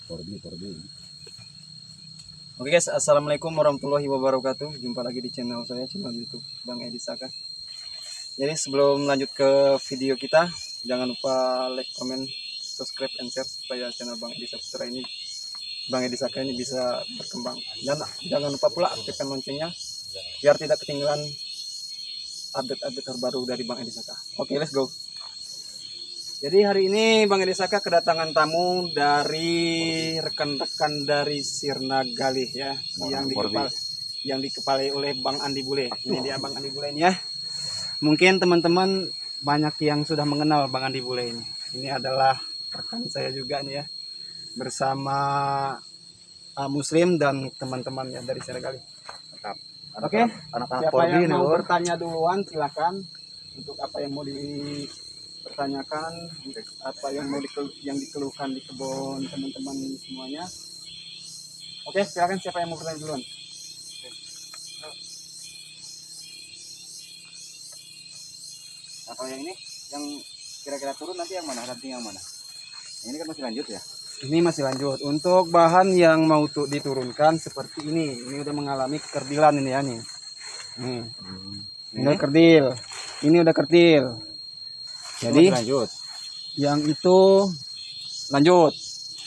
Porbi. Oke guys, assalamualaikum warahmatullahi wabarakatuh. Jumpa lagi di channel saya, channel YouTube Bang Edi Saka. Jadi sebelum lanjut ke video kita, jangan lupa like, comment, subscribe, and share supaya channel Bang Edi Saka ini, Bang Edi Saka ini bisa berkembang. Dan jangan lupa pula aktifkan loncengnya biar tidak ketinggalan update-update terbaru dari Bang Edi Saka. Oke, let's go. Jadi hari ini Bang Edi Saka kedatangan tamu dari rekan-rekan dari Sirna Galih ya, yang dikepalai oleh Bang Andi Bule. Ini dia Bang Andi Bule ini ya. Mungkin teman-teman banyak yang sudah mengenal Bang Andi Bule ini. Ini adalah rekan saya juga nih ya, bersama Muslim dan teman-teman ya dari Sirna Galih. Oke, siapa yang mau bertanya duluan silakan. Untuk apa yang mau dipertanyakan, apa yang mau dikeluhkan di kebun teman-teman semuanya. Oke, silakan siapa yang mau bertanya duluan. Nah, kalau yang ini yang kira-kira turun nanti yang mana? Ranting yang mana? Ini kan masih lanjut ya? Ini masih lanjut. Untuk bahan yang mau diturunkan seperti ini udah mengalami kekerdilan ini ya nih. Ini udah kerdil. Ini udah kerdil. Jadi lanjut. Yang itu lanjut.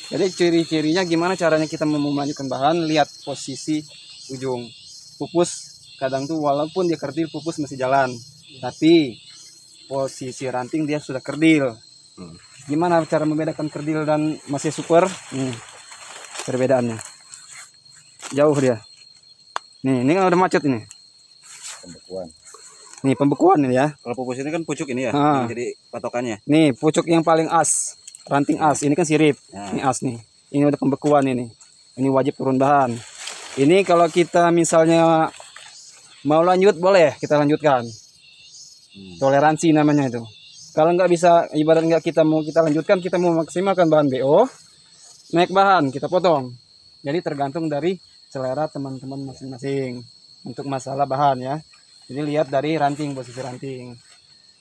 Jadi ciri-cirinya gimana caranya kita mau melanjutkan bahan? Lihat posisi ujung pupus. Kadang tuh walaupun dia kerdil, pupus masih jalan. Tapi posisi ranting dia sudah kerdil. Gimana cara membedakan kerdil dan masih super? Perbedaannya jauh dia. Ini kan udah macet ini. Pembekuan. Nih pembekuan ini ya. Kalau pupus ini kan pucuk ini ya, jadi patokannya. Nih pucuk yang paling as, ranting as. Ini kan sirip. Ini as nih. Ini udah pembekuan ini. Ini wajib turun bahan. Ini kalau kita misalnya mau lanjut boleh kita lanjutkan. Toleransi namanya itu. Kalau nggak bisa, ibarat nggak kita lanjutkan, kita mau maksimalkan bahan BO, naik bahan kita potong. Jadi tergantung dari selera teman-teman masing-masing untuk masalah bahan ya. Jadi lihat dari ranting, posisi ranting.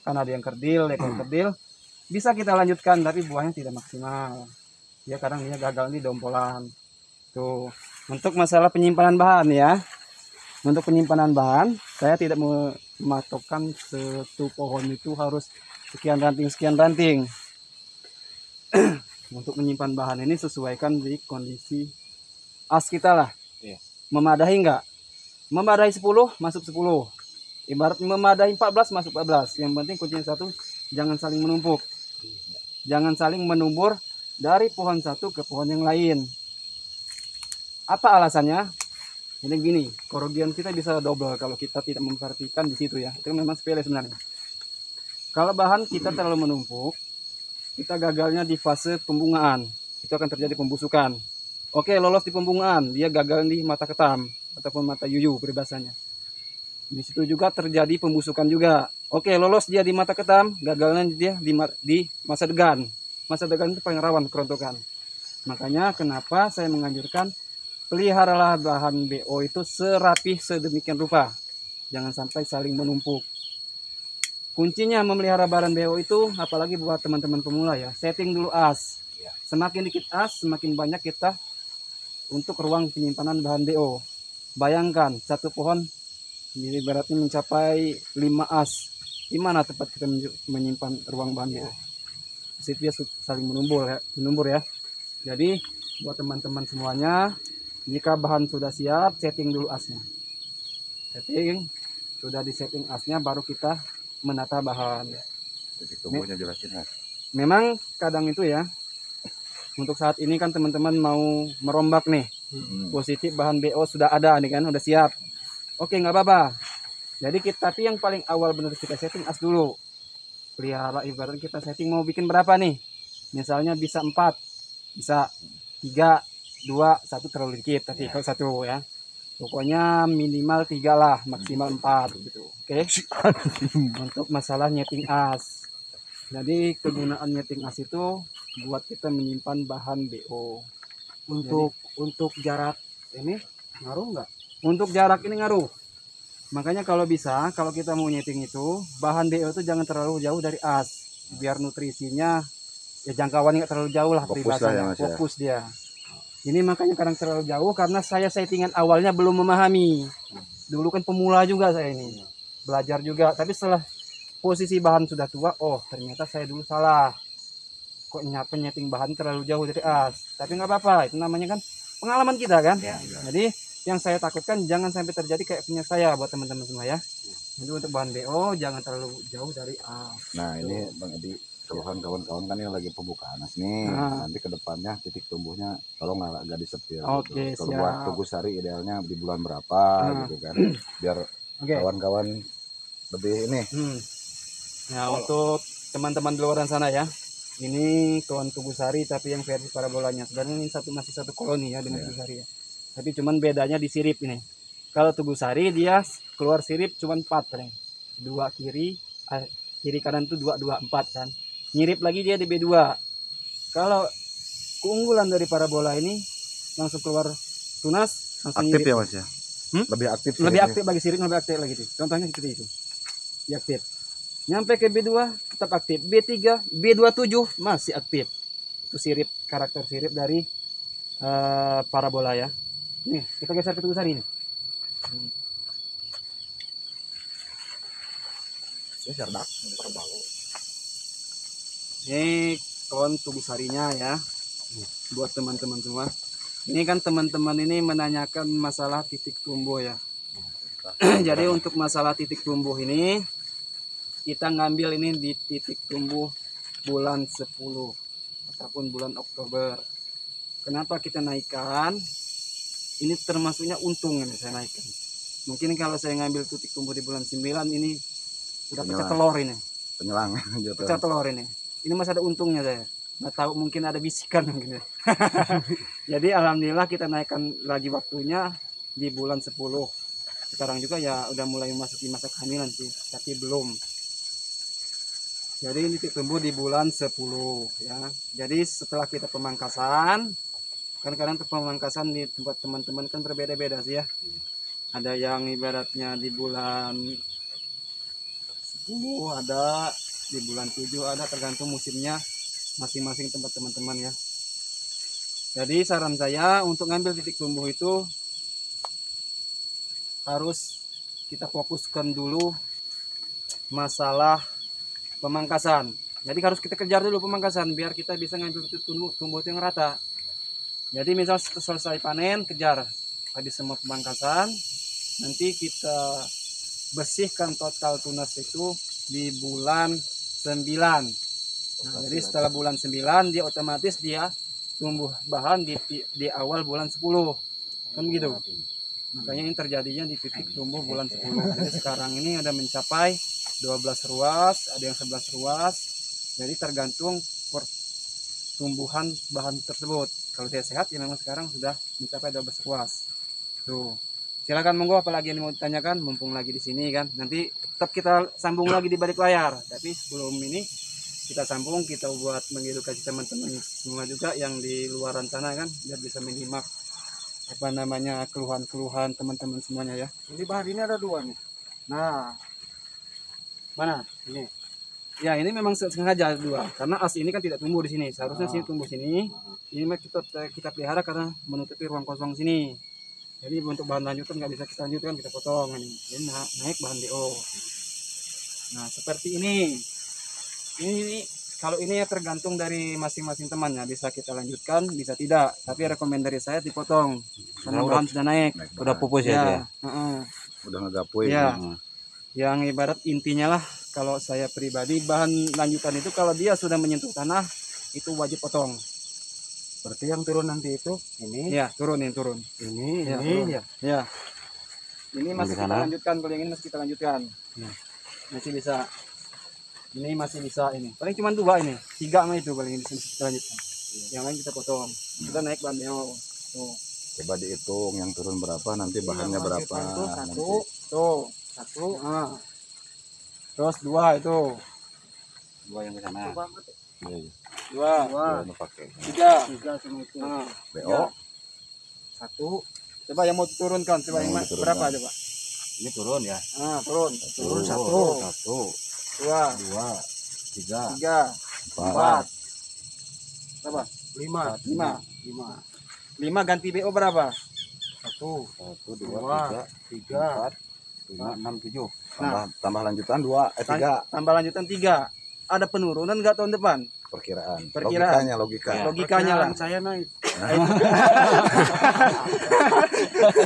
Kan ada yang kerdil, kerdil. Bisa kita lanjutkan tapi buahnya tidak maksimal. Ya kadang dia gagal di dompolan. Tuh. Untuk masalah penyimpanan bahan ya. Untuk penyimpanan bahan, saya tidak mematokkan satu pohon itu harus sekian ranting. Untuk menyimpan bahan ini sesuaikan di kondisi as kita lah. Memadahi enggak? Memadahi 10 masuk 10. Ibarat memadahi 14 masuk 14. Yang penting kuncinya satu, jangan saling menumpuk. Jangan saling menumbur dari pohon satu ke pohon yang lain. Apa alasannya? Ini gini, kerugian kita bisa double kalau kita tidak memperhatikan di situ ya. Itu memang sepele sebenarnya. Kalau bahan kita terlalu menumpuk, kita gagalnya di fase pembungaan. Itu akan terjadi pembusukan. Oke, lolos di pembungaan, dia gagal di mata ketam ataupun mata yuyu peribahasanya. Di situ juga terjadi pembusukan juga. Oke, lolos dia di mata ketam, gagalnya dia di masa degan. Masa degan itu paling rawan kerontokan. Makanya kenapa saya menganjurkan peliharalah bahan BO itu serapih sedemikian rupa. Jangan sampai saling menumpuk. Kuncinya memelihara bahan BO itu, apalagi buat teman-teman pemula ya, setting dulu as. Semakin dikit as, semakin banyak kita untuk ruang penyimpanan bahan BO. Bayangkan satu pohon ini beratnya mencapai 5 as. Gimana tempat kita menyimpan ruang bahan BO? Situ dia saling menumbur ya. Jadi buat teman-teman semuanya, jika bahan sudah siap, setting dulu asnya. Sudah di setting asnya, baru kita menata bahan. Jadi tumbuhnya jelasin ya. Memang kadang itu ya. Untuk saat ini kan teman-teman mau merombak nih. Positif bahan BO sudah ada nih kan, udah siap. Oke, nggak apa-apa. Jadi tapi yang paling awal benar kita setting as dulu. Pelihara ibarat kita setting mau bikin berapa nih? Misalnya bisa 4, bisa 3, 2, 1 terlalu dikit. Tapi kalau 1 ya. Pokoknya minimal 3 lah, maksimal 4 gitu. Oke. Untuk masalah nyeting as. Jadi kegunaan nyeting as itu buat kita menyimpan bahan BO. Untuk jarak ini ngaruh nggak? Untuk jarak ini ngaruh. Makanya kalau bisa, kalau kita mau nyeting itu, bahan BO itu jangan terlalu jauh dari as. Biar nutrisinya ya jangkauannya nggak terlalu jauh lah, fokus lah ya, Mas, fokus dia. Ini makanya kadang terlalu jauh karena saya settingan awalnya belum memahami. Dulu kan pemula juga saya ini. Belajar juga, tapi setelah posisi bahan sudah tua, oh ternyata saya dulu salah. Kok penyeting bahan terlalu jauh dari as. Tapi nggak apa-apa, itu namanya kan pengalaman kita kan. Jadi yang saya takutkan jangan sampai terjadi kayak punya saya buat teman-teman semua ya. Jadi untuk bahan BO jangan terlalu jauh dari as. Nah ini Bang Edi, keluhan kawan-kawan kan yang lagi pembukaan as nih. Nanti kedepannya titik tumbuhnya tolong agak disetir. Oke, gitu. Kalau buat siap. Tugu Sari idealnya di bulan berapa gitu kan, biar kawan-kawan lebih ini. Nah untuk teman-teman di luar sana ya, ini kawan Tugu Sari tapi yang versi parabolanya. Sebenarnya ini masih satu koloni ya dengan Tugu Sari ya. Tapi cuman bedanya di sirip ini. Kalau Tugu Sari dia keluar sirip cuman 4 nih. 2 kiri kanan tuh 2 2 4 kan. Nyirip lagi dia di B2. Kalau keunggulan dari parabola ini langsung keluar tunas langsung Aktif nyirip. ya Mas ya? Lebih aktif sih. Lebih aktif bagi sirip, lebih aktif lagi tuh. Contohnya seperti itu. Diaktif. Nyampe ke B2 tetap aktif. B3, B27 masih aktif. Itu sirip, karakter sirip dari parabola ya. Nih, kita geser ke Tugu Sari ini. Ini kawan Tugu Sarinya ya. Buat teman-teman semua. Ini kan teman-teman ini menanyakan masalah titik tumbuh ya. Jadi untuk masalah titik tumbuh ini kita ngambil ini di titik tumbuh bulan 10 ataupun bulan Oktober. Kenapa kita naikkan? Ini termasuknya untung ini saya naikkan. Mungkin kalau saya ngambil titik tumbuh di bulan 9 ini udah pecah telur ini. Penyelang gitu. Pecah telur ini. Ini masih ada untungnya saya. Nggak tahu mungkin ada bisikan mungkin ya. Jadi alhamdulillah kita naikkan lagi waktunya di bulan 10. Sekarang juga ya udah mulai memasuki masa kehamilan sih, tapi belum. Jadi ini titik tumbuh di bulan 10 ya. Jadi setelah kita pemangkasan, kan kadang pemangkasan di tempat teman-teman kan berbeda-beda sih ya. Ada yang ibaratnya di bulan 10 ada, di bulan 7 ada, tergantung musimnya masing-masing tempat teman-teman ya. Jadi saran saya untuk ngambil titik tumbuh itu harus kita fokuskan dulu masalah pemangkasan. Jadi harus kita kejar dulu pemangkasan biar kita bisa ngambil titik tumbuh yang rata. Jadi misal selesai panen kejar habis semua pemangkasan, nanti kita bersihkan total tunas itu di bulan 9. Nah, jadi setelah bulan 9 dia otomatis dia tumbuh bahan di awal bulan 10. Kan gitu. Makanya ini terjadinya di titik tumbuh bulan 10. Jadi sekarang ini ada mencapai 12 ruas, ada yang 11 ruas. Jadi tergantung pertumbuhan bahan tersebut. Kalau dia sehat ya memang sekarang sudah mencapai 12 ruas. Tuh. Silakan monggo apalagi yang mau ditanyakan, mumpung lagi di sini kan. Nanti tetap kita sambung lagi di balik layar. Tapi sebelum ini kita sambung, kita buat mengedukasi teman-teman semua juga yang di luaran sana kan, biar bisa menyimak apa namanya keluhan-keluhan teman-teman semuanya ya. Ini bahan ini ada 2 nih. Nah, mana ini? Ya ini memang sengaja 2 karena as ini kan tidak tumbuh di sini. Seharusnya sini tumbuh sini. Ini kita pelihara karena menutupi ruang kosong sini. Jadi untuk bahan lanjutan nggak bisa kita lanjutkan, kita potong ini. Jadi naik bahan DO. Nah seperti ini. Ini kalau ini ya tergantung dari masing-masing temannya, bisa kita lanjutkan, bisa tidak. Tapi rekomendasi saya dipotong karena bahan sudah naik. Udah pupus Ya, udah ngegapuin. ya. Yang ibarat intinya lah, kalau saya pribadi bahan lanjutan itu kalau dia sudah menyentuh tanah itu wajib potong. Berarti yang turun nanti itu ini. Ya turun. Ini Ya, ini turun. ya. Ya. Ini masih Di kita sana. lanjutkan, kalau yang ini masih kita lanjutkan. Masih bisa. Ini masih bisa ini. Paling cuma 2 ini, 3 mah itu paling bisa kita lanjutkan. Yang lain kita potong. Kita naik bahan neo. Tuh. Coba dihitung yang turun berapa, nanti bahannya berapa. Itu nanti. 1, Tuh. 1. Nah. Terus 2 itu. 2 yang ke sana. Iya, iya. 2. Iya, ini pakai. 3. 3 semua itu. Nah. BO 1. Coba yang mau diturunkan, coba yang Diturunkan. berapa coba? Ini turun ya. Nah, turun. Turun 1. 2, 2, 3, 3, 4. 4. Berapa? 5. 5. 5. 5 ganti BO berapa? 1, 1, 2, 2, 3, 3. 4, 5, 6, 7. Nah. Tambah lanjutan 2, 3. Tambah lanjutan 3. Ada penurunan nggak tahun depan? Perkiraan. Perkiraan. Logika. Ya. Logikanya lah. Saya naik.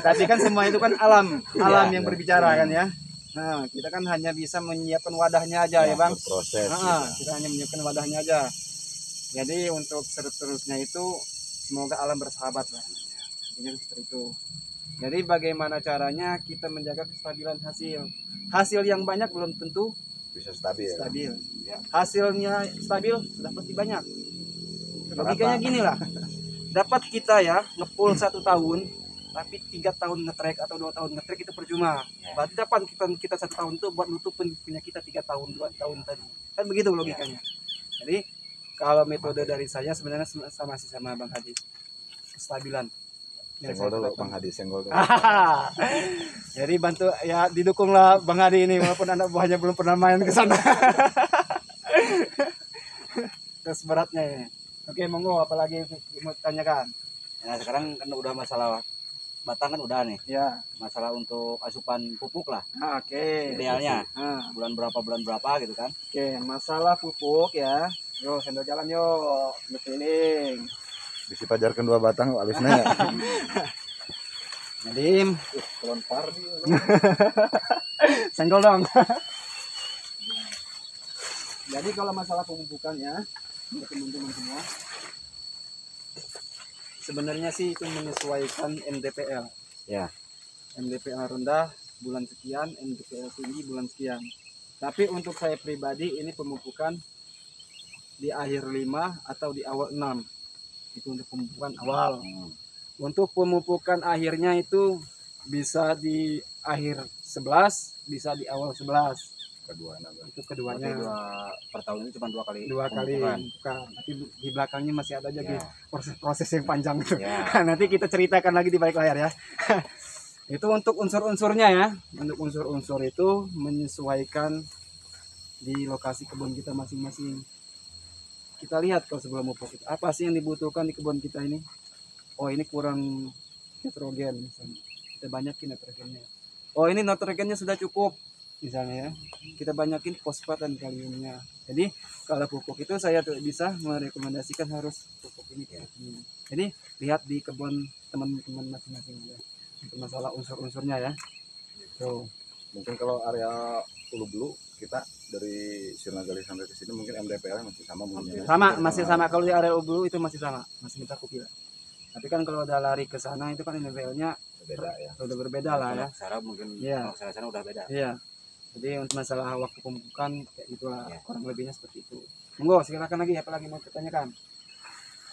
Tapi kan semua itu kan alam yang ya. berbicara kan ya. Nah, kita kan hanya bisa menyiapkan wadahnya aja ya, Bang. Proses. Kita hanya menyiapkan wadahnya aja. Jadi untuk seterusnya itu semoga alam bersahabat lah. Intinya seperti itu. Jadi bagaimana caranya kita menjaga kestabilan hasil? Hasil yang banyak belum tentu Bisa stabil. Ya. Hasilnya stabil sudah pasti banyak. Logikanya gini lah. Dapat kita ya ngepul 1 tahun, tapi 3 tahun ngetrek atau 2 tahun ngetrek itu percuma. Berarti dapat kita 1 tahun itu buat nutupin punya kita 3 tahun 2 tahun tadi. Kan begitu logikanya. Jadi kalau metode dari saya sebenarnya sama Bang Hadi. Kestabilan. Senggol dulu Bang Hadi, senggol dulu. Jadi bantu ya, didukunglah Bang Hadi ini walaupun anak buahnya belum pernah main ke sana. Terus beratnya ya. Oke, monggo apalagi mau tanyakan. Nah sekarang kan udah masalah batang kan udah nih. Ya. Masalah untuk asupan pupuk lah. Oke. Idealnya Nah, bulan berapa gitu kan. oke, masalah pupuk ya. Yo, sendal jalan yo, keliling. Bisa pajarkan 2 batang halusnya. Nadim, Kelontar senggol dong. Jadi kalau masalah pemupukannya, untuk teman-teman semua, sebenarnya sih itu menyesuaikan MDPL. Ya. MDPL rendah bulan sekian, MDPL tinggi bulan sekian. Tapi untuk saya pribadi ini pemupukan di akhir 5 atau di awal 6. Itu untuk pemupukan awal. Untuk pemupukan akhirnya itu bisa di akhir 11, bisa di awal 11. Itu keduanya. Per tahun ini cuma 2 kali. 2 kali pemupukan. bukan. Tapi di belakangnya masih ada lagi Ya. proses-proses yang panjang itu. Ya. Nanti kita ceritakan lagi di balik layar ya. Itu untuk unsur-unsurnya ya. Untuk unsur-unsur itu menyesuaikan di lokasi kebun kita masing-masing. Kita lihat kalau sebelum pupuk itu apa sih yang dibutuhkan di kebun kita ini. Oh, ini kurang nitrogen misalnya. Kita banyakin nitrogennya. Oh, ini nitrogennya sudah cukup misalnya ya. Kita banyakin fosfat dan kaliumnya. Jadi kalau pupuk itu saya tuh bisa merekomendasikan harus pupuk ini kayak ini. Jadi lihat di kebun teman-teman masing-masing ya. Untuk masalah unsur-unsurnya ya. Tuh. Mungkin kalau area Ulu Bulu kita dari Sirnagali sampai ke sini mungkin MDPL masih sama bunyinya. Sama, masih sama. Kalau di area Ublu itu masih sama, masih minta kupil. Tapi kan kalau udah lari ke sana itu kan levelnya Beda ya. udah berbeda lah ya. Sarah mungkin Iya. kalau sana udah beda. Iya. Jadi untuk masalah waktu pemupukan kayak gitulah, Iya. kurang lebihnya seperti itu. Monggo, silakan lagi apa lagi mau ditanyakan?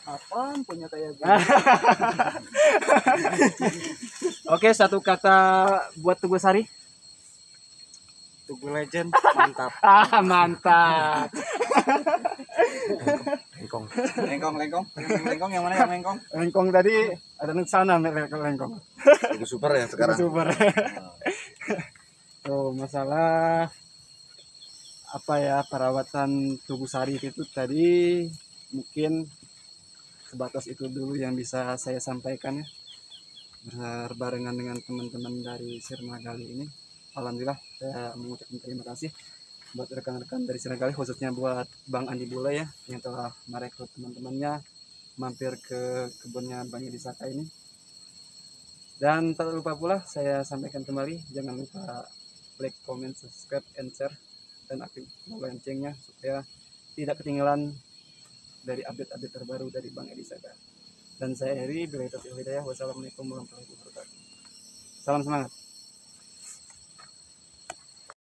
Apaan punya kayak gini? Oke, 1 kata buat Tugu Sari. Tugu Legend, mantap. Mantap. Lengkong yang mana yang lengkong? Lengkong tadi ada di sana lengkong. Itu super ya sekarang. Super. Tuh, masalah apa ya, perawatan Tugu Sari itu tadi mungkin sebatas itu dulu yang bisa saya sampaikan ya, berbarengan dengan teman-teman dari Sirnagali ini. Alhamdulillah saya mengucapkan terima kasih buat rekan-rekan dari Sirnagali, khususnya buat Bang Andi Bule ya yang telah merekrut teman-temannya mampir ke kebunnya Bang Edi Saka ini. Dan tak lupa pula saya sampaikan kembali, jangan lupa like, comment, subscribe, and share, dan aktifkan loncengnya supaya tidak ketinggalan dari update-update terbaru dari Bang Edi Saka. Dan saya Heri, bila itu hidayah. Wassalamualaikum warahmatullahi wabarakatuh. Salam semangat.